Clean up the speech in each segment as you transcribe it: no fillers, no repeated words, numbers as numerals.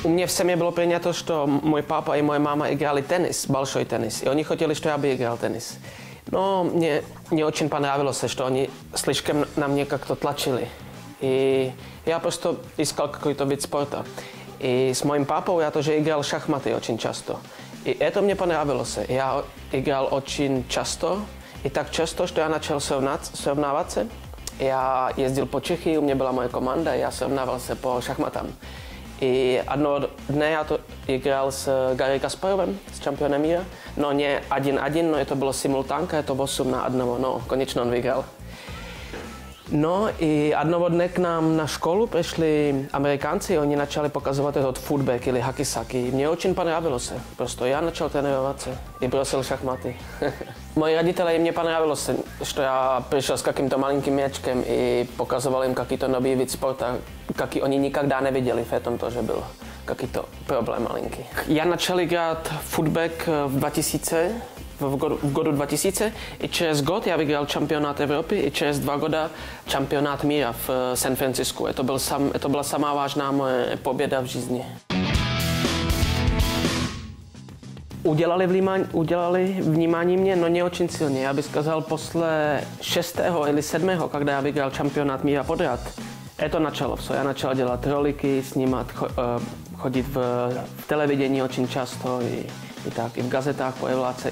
U mě v семье bylo принято, что мой папа и моя мама играли теннис, большой теннис. И они хотели, что я бы играл теннис. Но мне не очень понравилось, что они слишком на мне как-то тлачили. И я просто искал какой-то вид спорта. И с моим папой я тоже играл в шахматы очень часто. И это мне понравилось. Я играл очень часто. И так часто, что я начал соревноваться. Я ездил по Чехии, у меня была моя команда, я соревновался по шахматам. И одного дня я играл с Гарри Каспаровым, с чемпионом мира. Но не 1-1, но это было симултанка, это 8-1, но конечно он выиграл. No i одного dne k nám na školu přišli Amerikanci, oni začali pokazovat этот футбек или хакисаки. Мне очень понравилось. Просто я начал тренироваться и бросил шахматы. Moji родители, мне понравилось, что я пришел с каким-то маленьким мячиком и показывал им какой-то новый вид спорта, какой они никогда не видели. В этом тоже был какой-то проблém маленький. Я начал играть футбек v году 2000 i через год я выиграл чемпионат Европы и через 2 года чемпионат мира в Сан-Франциско. Это была самая важная моя победа в жизни. Udělali vnímání mě, no не очень сильně. Я бы сказал, после 6. или 7. когда я выиграл чемпионат мира подряд, это начало все. Я начал dělat roliky, snímat, chodit v televidění очень často i tak, i v gazetách pojevovat se.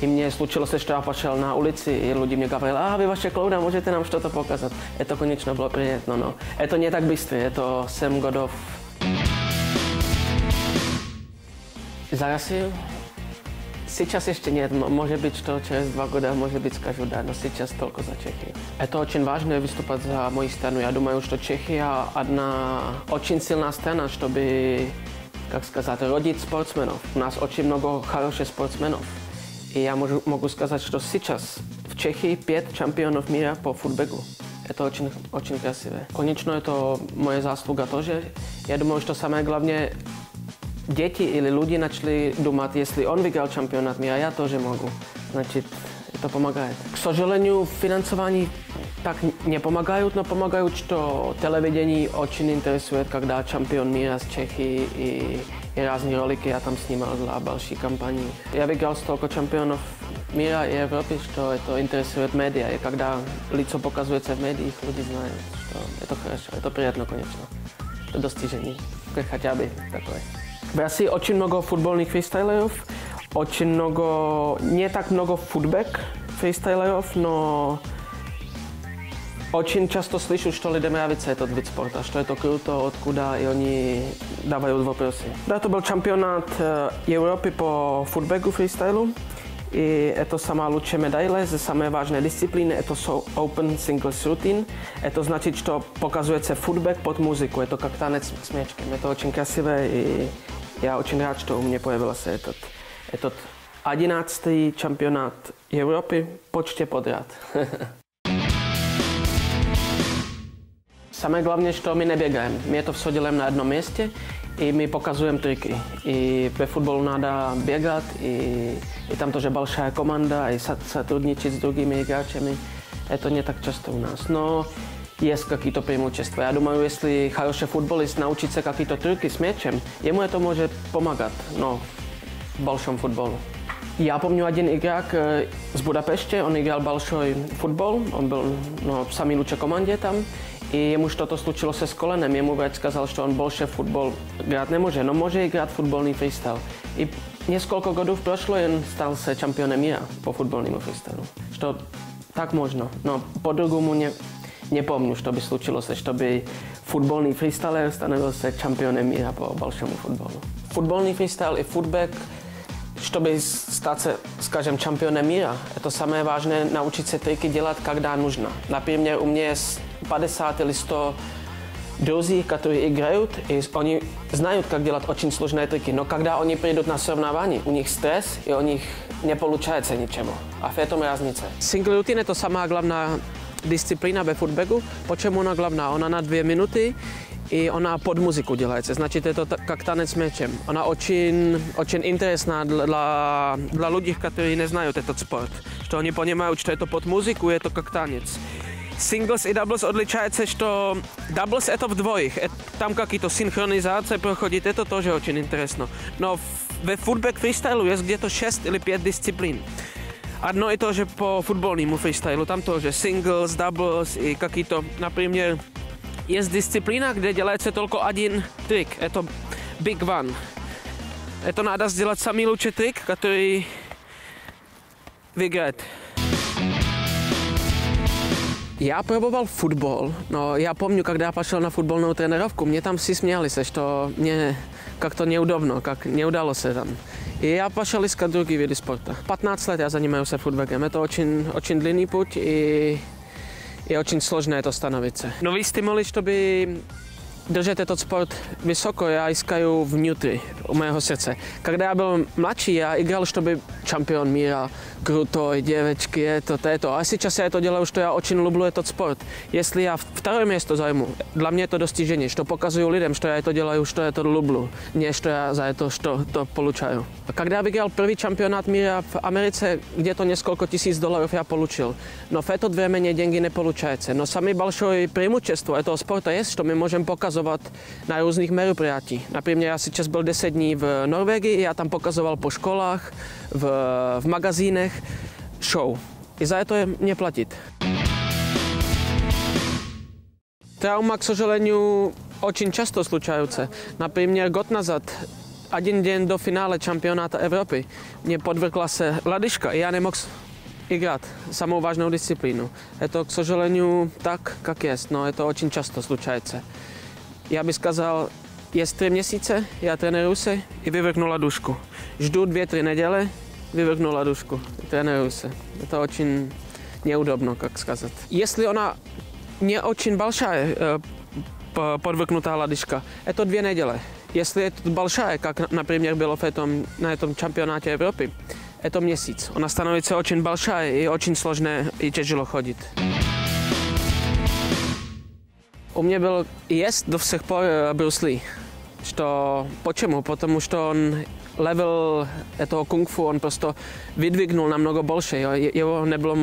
I mně slučilo se, že já pošel na ulici i lidi mě говорили, vy vaše klouda, můžete nám что-то pokazat. To konečně bylo приятно, no. To не tak быстро, to 7 годов. Zarasil? Сейчас ještě нет, может быть, что через 2 года, может быть, скажу да, но сейчас только за Чехию. Это очень важно выступать за мою страну. Я думаю, что Чехия одна очень сильная страна, чтобы, как сказать, родить спортсменов. У нас очень много хороших спортсменов. И я могу сказать, что сейчас в Чехии 5 чемпионов мира по футболу. Это очень красиво. Конечно, это моя заслуга тоже. Я думаю, что самое главное, děti или люди начали думать, если он выиграл чемпионат мира, я тоже могу. Значит, это помогает. К сожалению, финансование так не помогают, но помогают, что телевидение очень интересует, когда чемпион мира с Чехии и разные ролики я там снимал для больших компаний. Я выиграл столько чемпионов мира и Европы, что это интересует медиа. И когда лицо показывается в медиах, люди знают, что это хорошо, это приятно, конечно. Это достижение, хотя бы такое. V России очень много футбольных фристайлеров, очень много, не так много футбек фристайлеров, но очень часто слышу, что людям нравится этот вид спорта, что это круто, откуда, и они давают вопросы. Да, это был чемпионат Европы по футбеку фристайлу, и это самая лучшая медаль за самые важные дисциплины, это Open Singles Routine. Это значит, что показывается футбек под музыку, это как танец с мячиком, это очень красиво, и я очень рад, что у меня появился этот 11-й чемпионат Европы почти подряд. Самое главное, что мы не бегаем. Мы это все делаем на одном месте, и мы показываем трюки. И во футболу надо бегать, и там тоже большая команда, и сотрудничать с другими игроками. Это не так часто у нас. Но есть какие-то преимущества. Я думаю, если хороший футболист научится какие-то трюки с мячем, ему это может помогать, но в большом футболе. Я помню один игрок с Будапешта, он играл большой футбол, он был в самой лучшей команде там, и ему что-то случилось с коленом, ему врач сказал, что он больше футбол играть не может, но может играть футбольный фристайл. И несколько годов прошло, и он стал чемпионом мира по футбольному фристайлу. Что так можно, но по-другому не помню, что бы случилось, чтобы футбольный фристайлер становился чемпионом мира по большому футболу. Футбольный фристайл и футбек, чтобы стать, скажем, чемпионом мира, это самое важное научиться трюки делать, когда нужно. Например, у меня есть 50 или 100 друзей, которые играют, и они знают, как делать очень сложные трюки, но когда они придут на соревнования, у них стресс, и у них не получается ничего. А в этом разница. Single routine это самая главная disciplína ve fotbalu. Počemu ona hlavná? Ona na 2 minuty i ona pod muziku děláte. Значит, это как танец с мячем. Она очень интересна для людей, которые не знают этот спорт. Что они понимают, что это под музыку, это как танец. Singles i doubles odličается, что doubles это в двоих. Там какие-то синхронизации проходит, это тоже очень интересно. Но ve footbag freestylu есть где-то 6 или 5 дисциплин. Одно и то же по футбольному фристайлу, там тоже singles, doubles и какие-то, например, есть дисциплина, где делается только один трик, это big one. Это надо сделать самый лучший трик, который выиграет. Я пробовал футбол, но я помню, когда я пошел на футбольную тренировку, мне там все смеялись, что мне как-то неудобно, как не удалось там. И я пошел искать другие виды спорта. 15 лет я занимаюсь футболом. Это очень длинный путь и очень сложно это становиться. Новые стимулы, чтобы držet этот спорт высоко, я искаю внутри, у моего сердца. Когда я был младший, я играл, чтобы чемпион мира, крутой, девочки, это. А сейчас я это делаю, что я очень люблю этот спорт. Если я второе место займу, для меня это достижение, что показываю людям, что я это делаю, что я это люблю, не что я за это что-то получаю. Когда я выиграл первый чемпионат мира в Америке, где-то несколько тысяч долларов я получил. Но в это время деньги не получается. Но самое большое преимущество этого спорта есть, что мы можем показывать na různých мероприятий. Например, я сейчас был 10 дней в Норвегии, я там показывал по школах, в магазинах шоу. И за это мне платит. Травма, к сожалению, очень часто случаются. Например, год назад, один день до финала чемпионата Европы, мне подвергла se лодыжка, и я не мог играть самую важную дисциплину. Это, к сожалению, так, как есть, но это очень часто случается. Já bych сказал, jest 3 měsíce, já trénuju se i vyvrhnu ладошку. Жду 2-3 недели, vyvrhnu ладошку, trénuju se. Это очень неудобно, как сказать. Если она не очень большая, подвыкнутая лодыжка, это 2 недели. Если это большая, как, например, было на этом чемпионате Европы, это месяц. Она становится очень большая и очень сложно и тяжело ходить. У меня был и есть до сих пор Bruce Lee. Что, почему? Потому что он level этого кунг-фу, он просто выдвигнул намного больше. Его не было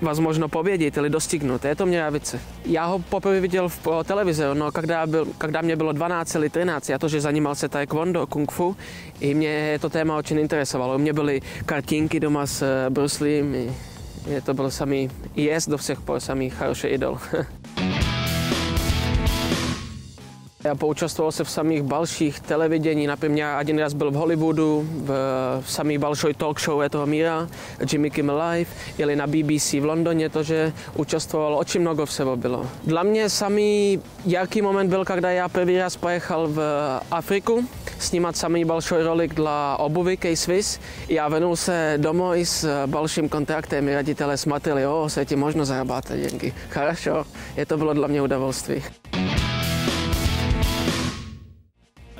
возможно победить или достигнуть. Это мне нравится. Я ho poprvé viděl v televizi, no, когда мне было 12 или 13, я тоже занимался taekwondo, кунг-фу, и мне это téma очень интересовало. У меня были картинки дома с Bruce Lee, и это был самый, и есть до сих пор самый хороший идол. Já poúčastvoval se v samých balších televidění, například jeden raz byl v Hollywoodu, v samý balšoj talk show toho míra, Jimmy Kimmel Live, jeli na BBC v Londýně, že účastvoval, очень много всего bylo. Dla mě samý jarký moment byl, когда já první raz pojechal v Afriku, snímat samý balšoj rolik dla obuvy K-Swiss. Já venul se domů i s balším kontraktem, ředitelé smatili, se ti možno zarabátat děnky. Хорошо, to bylo dla mě удовольствие.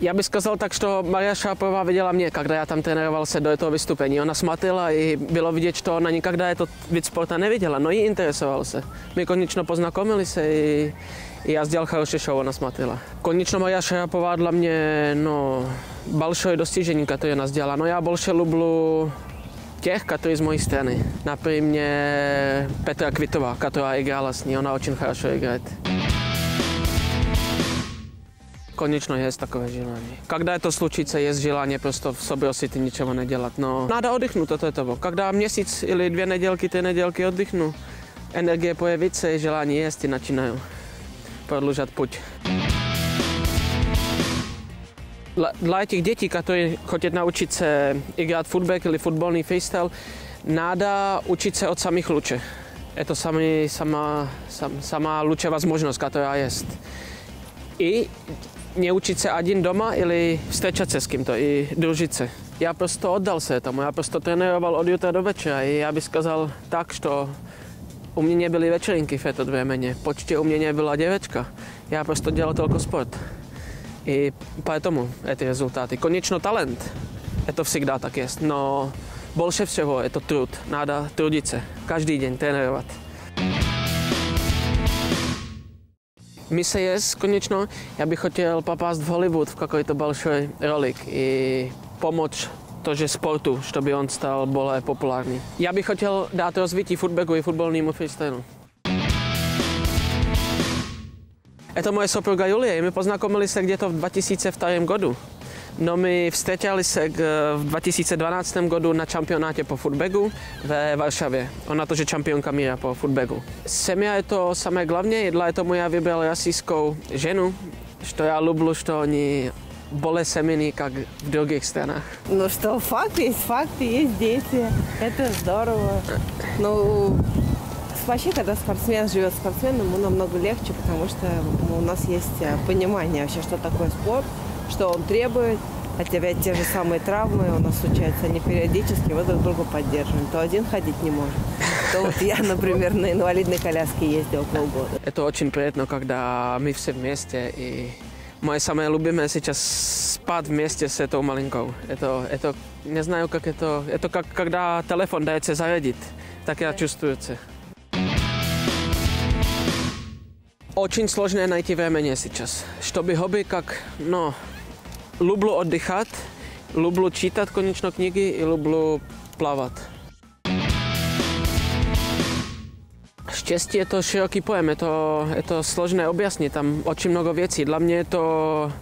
Já bych сказал tak, что Maria Šarapová viděla mě, когда я там trénoval se do toho vystoupení. Ona smatila i bylo vidět, že ona nikdy to vid sporta neviděla, no jí interesoval se. My konečně poznakomili se i já сделал хороший show, ona smatila. Konečně Maria Šarapová dla mě, большое достижение, které ona сделала. No já больше люблю těch, kteří z mojí strany. Například Petra Kvitová, která igrala s ní, ona очень хорошо играет. Конечно, есть такое желание. Когда это случится, есть желание просто в собě osity ничего не делать. Но надо отдохнуть от этого. Когда месяц или 2 недельки, 3 недельки отдохну, энергия появится и желание есть и начинаю продолжать путь. Для этих детей, которые хотят научиться играть в футбол или футбольный фристайл, надо учиться от самых лучших. Это самая лучшая возможность, которая есть. I neučit se один дома или встречать se s kým-то и дружить se. Já prostě oddal se tomu, já prostě trénoval od jutra do večera i já bych сказал tak, что u mě nebyly večerinky v to времени, počtě u mě nebyla děvečka, já prostě dělal только sport. I поэтому эти результаты. Конечно, talent, to всегда tak jest, no больше всего это труд, надо трудиться, каждый день тренировать. Mise je koniečno, já bych chtěl popást v Hollywood v какой-то большой ролик и помочь тоже спорту, чтобы он стал более популярный. Я bych chtěl dát rozvití footbagu i fotbalnímu freestylu. Это моя супруга Юлия, и мы познакомились где-то в 2002 году. No my vstřetili se v 2012 году на čempionáte po footbagu ve Varšavě. Ona to, že čempionka míra po footbagu. Семья – это самое главное, и для этого я выбрал российскую жену, что я люблю, что они более семейные, как в других странах. Ну что, факты, есть дети. Это здорово. Ну, вообще, когда спортсмен живет спортсменом, ему намного легче, потому что у нас есть понимание вообще, что такое спорт, что он требует. От тебя те же самые травмы у нас случаются не периодически, мы друг друга поддерживаем. То один ходить не может, то вот я, например, на инвалидной коляске ездил полгода. Это очень приятно, когда мы все вместе, и moje самое любимое сейчас спать вместе с этой маленькой. Это, не знаю, как это как когда телефон дается зарядить, так я чувствую. Очень сложно найти времени сейчас, чтобы хобби как, люблю отдыхать, люблю читать, конечно, книги и люблю плавать. Štěstí je to široký pojem, je to složné objasnit, tam очень много věcí. Dla mě je to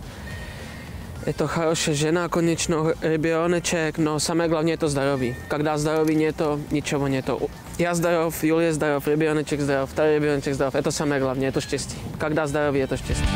хорошая žena, конечно, ребеночек, но самое главное это здоровье. Когда здоровья нету, ничего нету. Я здоров, Юлия здоров, ребеночек здоров, второй ребеночек здоров. Это самое главное, это счастье. Когда здоровье, это счастье.